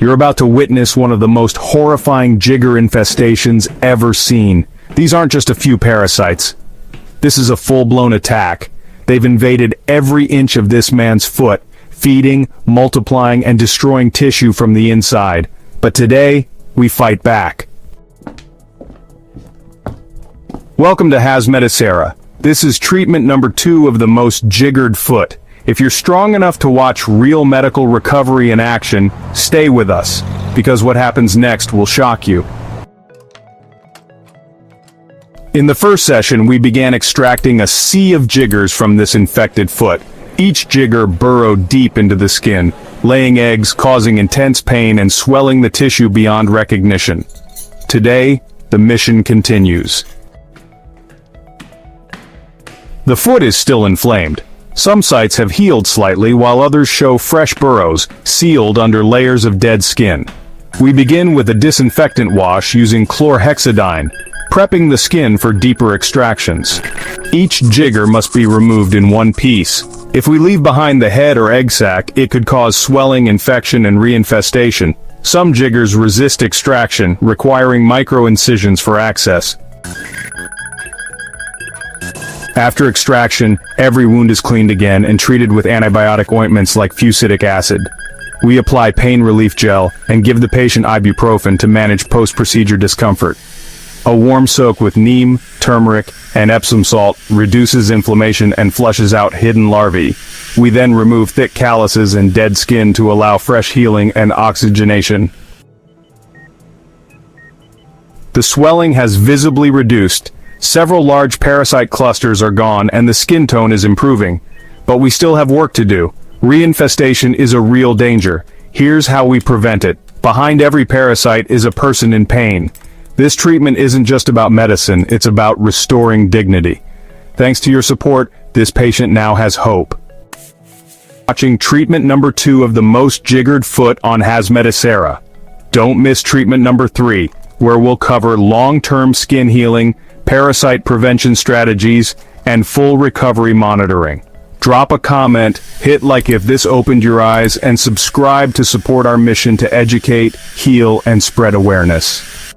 You're about to witness one of the most horrifying jigger infestations ever seen. These aren't just a few parasites. This is a full-blown attack. They've invaded every inch of this man's foot, feeding, multiplying, and destroying tissue from the inside. But today, we fight back. Welcome to Medicera. This is treatment number 2 of the most jiggered foot. If you're strong enough to watch real medical recovery in action, stay with us, because what happens next will shock you. In the first session, we began extracting a sea of jiggers from this infected foot. Each jigger burrowed deep into the skin, laying eggs, causing intense pain and swelling the tissue beyond recognition. Today, the mission continues. The foot is still inflamed. Some sites have healed slightly while others show fresh burrows, sealed under layers of dead skin. We begin with a disinfectant wash using chlorhexidine, prepping the skin for deeper extractions. Each jigger must be removed in one piece. If we leave behind the head or egg sac, it could cause swelling, infection, and reinfestation. Some jiggers resist extraction, requiring micro-incisions for access. After extraction, every wound is cleaned again and treated with antibiotic ointments like fusidic acid. We apply pain relief gel and give the patient ibuprofen to manage post-procedure discomfort. A warm soak with neem, turmeric, and Epsom salt reduces inflammation and flushes out hidden larvae. We then remove thick calluses and dead skin to allow fresh healing and oxygenation. The swelling has visibly reduced. Several large parasite clusters are gone and the skin tone is improving. But we still have work to do. Reinfestation is a real danger. Here's how we prevent it. Behind every parasite is a person in pain. This treatment isn't just about medicine, it's about restoring dignity. Thanks to your support, this patient now has hope. Watching treatment number 2 of the most jiggered foot on Medicera. Don't miss treatment number 3, where we'll cover long-term skin healing, parasite prevention strategies, and full recovery monitoring. Drop a comment, hit like if this opened your eyes, and subscribe to support our mission to educate, heal, and spread awareness.